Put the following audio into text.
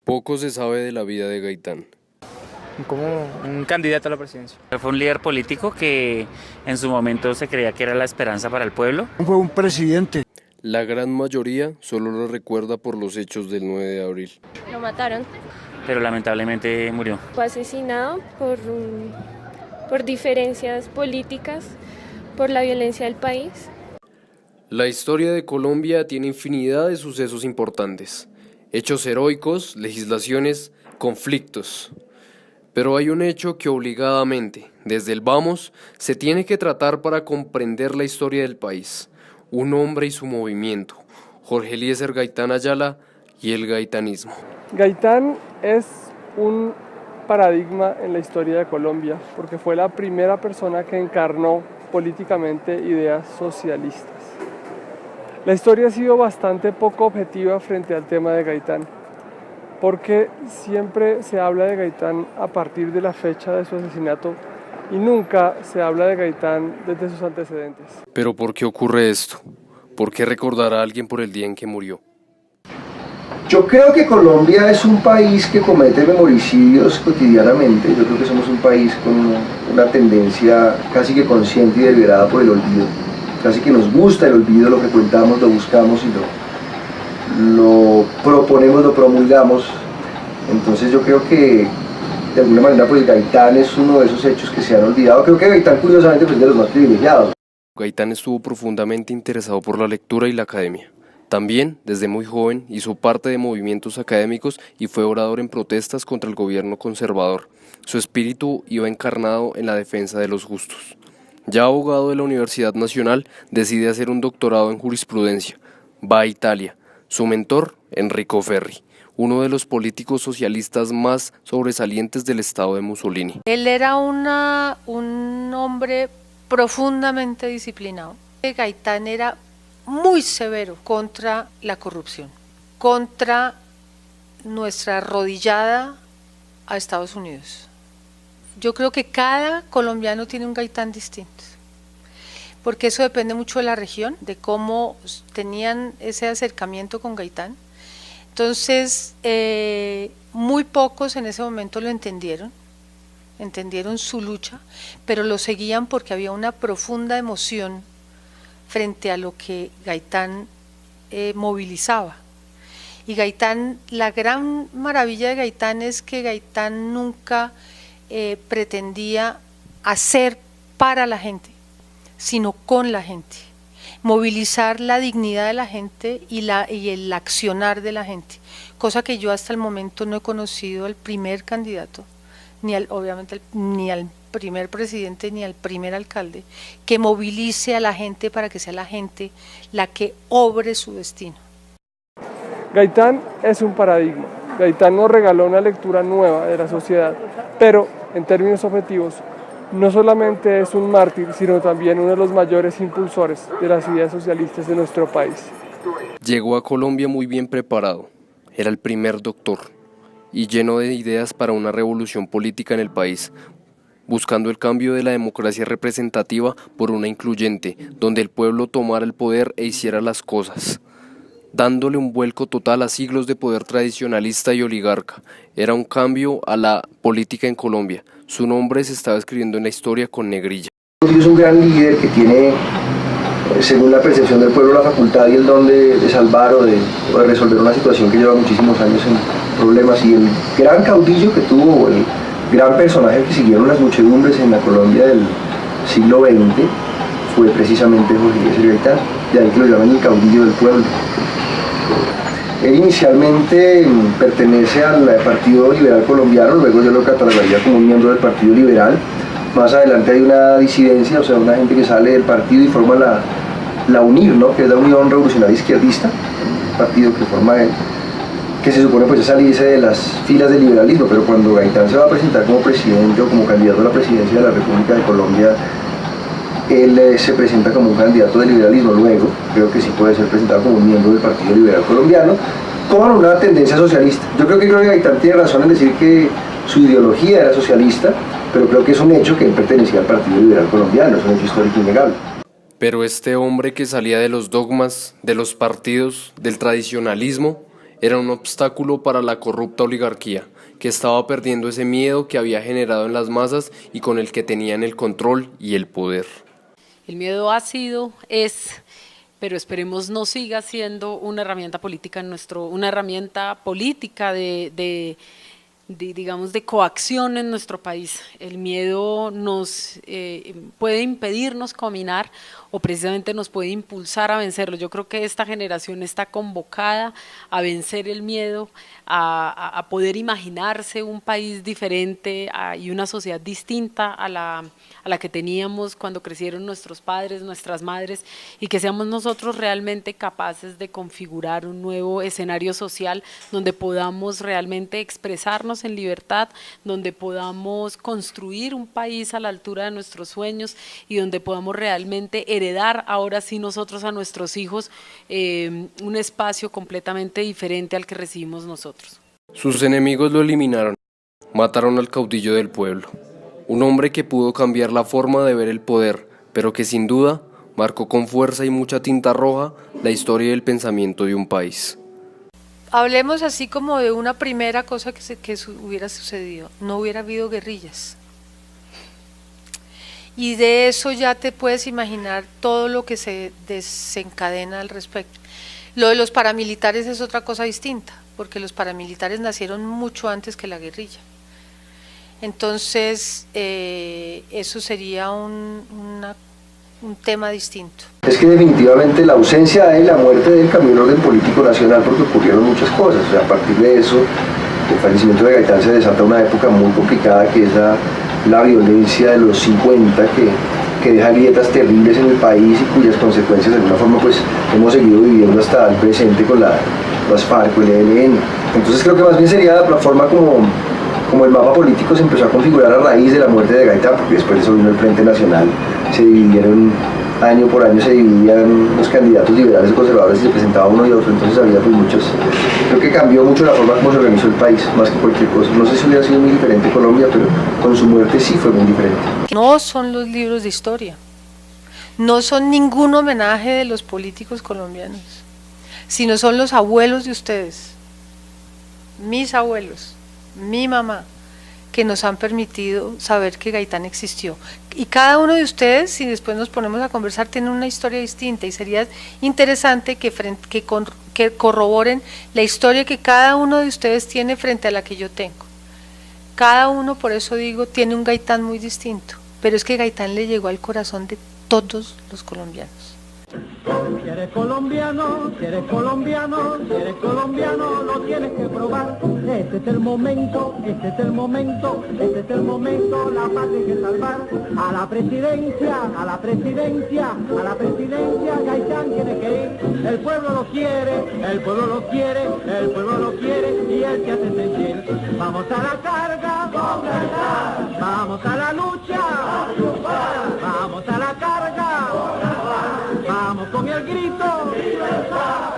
Poco se sabe de la vida de Gaitán. Como un candidato a la presidencia. Fue un líder político que en su momento se creía que era la esperanza para el pueblo. Fue un presidente. La gran mayoría solo lo recuerda por los hechos del 9 de abril. Lo mataron. Pero lamentablemente murió. Fue asesinado por diferencias políticas, por la violencia del país. La historia de Colombia tiene infinidad de sucesos importantes, hechos heroicos, legislaciones, conflictos. Pero hay un hecho que obligadamente, desde el vamos, se tiene que tratar para comprender la historia del país. Un hombre y su movimiento, Jorge Eliezer Gaitán Ayala y el gaitanismo. Gaitán es un paradigma en la historia de Colombia porque fue la primera persona que encarnó políticamente ideas socialistas. La historia ha sido bastante poco objetiva frente al tema de Gaitán, porque siempre se habla de Gaitán a partir de la fecha de su asesinato y nunca se habla de Gaitán desde sus antecedentes. ¿Pero por qué ocurre esto? ¿Por qué recordar a alguien por el día en que murió? Yo creo que Colombia es un país que comete memoricidios cotidianamente. Yo creo que somos un país con una tendencia casi que consciente y deliberada por el olvido. Casi que nos gusta el olvido, lo que contamos, lo buscamos y lo proponemos, lo promulgamos. Entonces yo creo que de alguna manera pues Gaitán es uno de esos hechos que se han olvidado. Creo que Gaitán curiosamente pues, es de los más privilegiados. Gaitán estuvo profundamente interesado por la lectura y la academia. También, desde muy joven, hizo parte de movimientos académicos y fue orador en protestas contra el gobierno conservador. Su espíritu iba encarnado en la defensa de los justos. Ya abogado de la Universidad Nacional, decide hacer un doctorado en jurisprudencia. Va a Italia. Su mentor, Enrico Ferri, uno de los políticos socialistas más sobresalientes del estado de Mussolini. Él era un hombre profundamente disciplinado. Gaitán era muy severo contra la corrupción, contra nuestra arrodillada a Estados Unidos. Yo creo que cada colombiano tiene un Gaitán distinto, porque eso depende mucho de la región, de cómo tenían ese acercamiento con Gaitán. Entonces, muy pocos en ese momento lo entendieron su lucha, pero lo seguían porque había una profunda emoción frente a lo que Gaitán movilizaba. Y Gaitán, la gran maravilla de Gaitán es que Gaitán nunca pretendía hacer para la gente, sino con la gente, movilizar la dignidad de la gente y el accionar de la gente, cosa que yo hasta el momento no he conocido al primer candidato, obviamente ni al primer presidente ni al primer alcalde, que movilice a la gente para que sea la gente la que obre su destino. Gaitán es un paradigma. Gaitán nos regaló una lectura nueva de la sociedad, pero en términos objetivos, no solamente es un mártir, sino también uno de los mayores impulsores de las ideas socialistas de nuestro país. Llegó a Colombia muy bien preparado. Era el primer doctor y lleno de ideas para una revolución política en el país, buscando el cambio de la democracia representativa por una incluyente, donde el pueblo tomara el poder e hiciera las cosas, dándole un vuelco total a siglos de poder tradicionalista y oligarca. Era un cambio a la política en Colombia. Su nombre se estaba escribiendo en la historia con negrilla. Es un gran líder que tiene, según la percepción del pueblo, la facultad y el don de salvar o de resolver una situación que lleva muchísimos años en problemas, y el gran caudillo que tuvo, el gran personaje que siguieron las muchedumbres en la Colombia del siglo XX fue precisamente Jorge Eliezer Gaitán, de ahí que lo llaman el caudillo del pueblo. Él inicialmente pertenece al Partido Liberal Colombiano, luego yo lo catalogaría como un miembro del Partido Liberal. Más adelante hay una disidencia, o sea, una gente que sale del partido y forma la UNIR, ¿no? Que es la Unión Revolucionaria Izquierdista, un partido que forma él, que se supone pues es salirse de las filas del liberalismo, pero cuando Gaitán se va a presentar como presidente o como candidato a la presidencia de la República de Colombia, él se presenta como un candidato de liberalismo. Luego creo que sí puede ser presentado como un miembro del Partido Liberal Colombiano con una tendencia socialista. Yo creo que Gaitán tiene razón en decir que su ideología era socialista, pero creo que es un hecho que él pertenecía al Partido Liberal Colombiano, es un hecho histórico innegable. Pero este hombre que salía de los dogmas, de los partidos, del tradicionalismo, era un obstáculo para la corrupta oligarquía, que estaba perdiendo ese miedo que había generado en las masas y con el que tenían el control y el poder. El miedo ha sido, es, pero esperemos no siga siendo una herramienta política una herramienta política digamos, de coacción en nuestro país. El miedo nos puede impedirnos caminar o precisamente nos puede impulsar a vencerlo. Yo creo que esta generación está convocada a vencer el miedo, a poder imaginarse un país diferente y una sociedad distinta a la que teníamos cuando crecieron nuestros padres, nuestras madres, y que seamos nosotros realmente capaces de configurar un nuevo escenario social donde podamos realmente expresarnos en libertad, donde podamos construir un país a la altura de nuestros sueños y donde podamos realmente heredar ahora sí nosotros a nuestros hijos un espacio completamente diferente al que recibimos nosotros. Sus enemigos lo eliminaron, mataron al caudillo del pueblo, un hombre que pudo cambiar la forma de ver el poder, pero que sin duda marcó con fuerza y mucha tinta roja la historia y el pensamiento de un país. Hablemos así como de una primera cosa que hubiera sucedido. No hubiera habido guerrillas. Y de eso ya te puedes imaginar todo lo que se desencadena al respecto. Lo de los paramilitares es otra cosa distinta, porque los paramilitares nacieron mucho antes que la guerrilla. Entonces, eso sería un tema distinto. Es que definitivamente la ausencia de él, la muerte de él cambió el orden político nacional porque ocurrieron muchas cosas. O sea, a partir de eso, el fallecimiento de Gaitán se desata una época muy complicada que es la violencia de los 50 que deja grietas terribles en el país y cuyas consecuencias de alguna forma pues hemos seguido viviendo hasta el presente con las FARC o el ELN. Entonces creo que más bien sería la forma como el mapa político se empezó a configurar a raíz de la muerte de Gaitán, porque después de eso vino el Frente Nacional, se dividieron año por año, se dividían los candidatos liberales y conservadores y se presentaba uno y otro, entonces había pues muchos, creo que cambió mucho la forma como se organizó el país, más que cualquier cosa. No sé si hubiera sido muy diferente Colombia, pero con su muerte sí fue muy diferente. No son los libros de historia, no son ningún homenaje de los políticos colombianos, sino son los abuelos de ustedes, mis abuelos, mi mamá, que nos han permitido saber que Gaitán existió. Y cada uno de ustedes, si después nos ponemos a conversar, tiene una historia distinta y sería interesante que corroboren la historia que cada uno de ustedes tiene frente a la que yo tengo. Cada uno, por eso digo, tiene un Gaitán muy distinto, pero es que Gaitán le llegó al corazón de todos los colombianos. Si eres colombiano, si eres colombiano, si eres colombiano, lo tienes que probar. Este es el momento, este es el momento, este es el momento, la patria hay que salvar. A la presidencia, a la presidencia, a la presidencia, Gaitán tiene que ir. El pueblo lo quiere, el pueblo lo quiere, el pueblo lo quiere y él se hace sentir. Vamos a la carga, vamos a la lucha, vamos a la carga, vamos con el grito, libertad.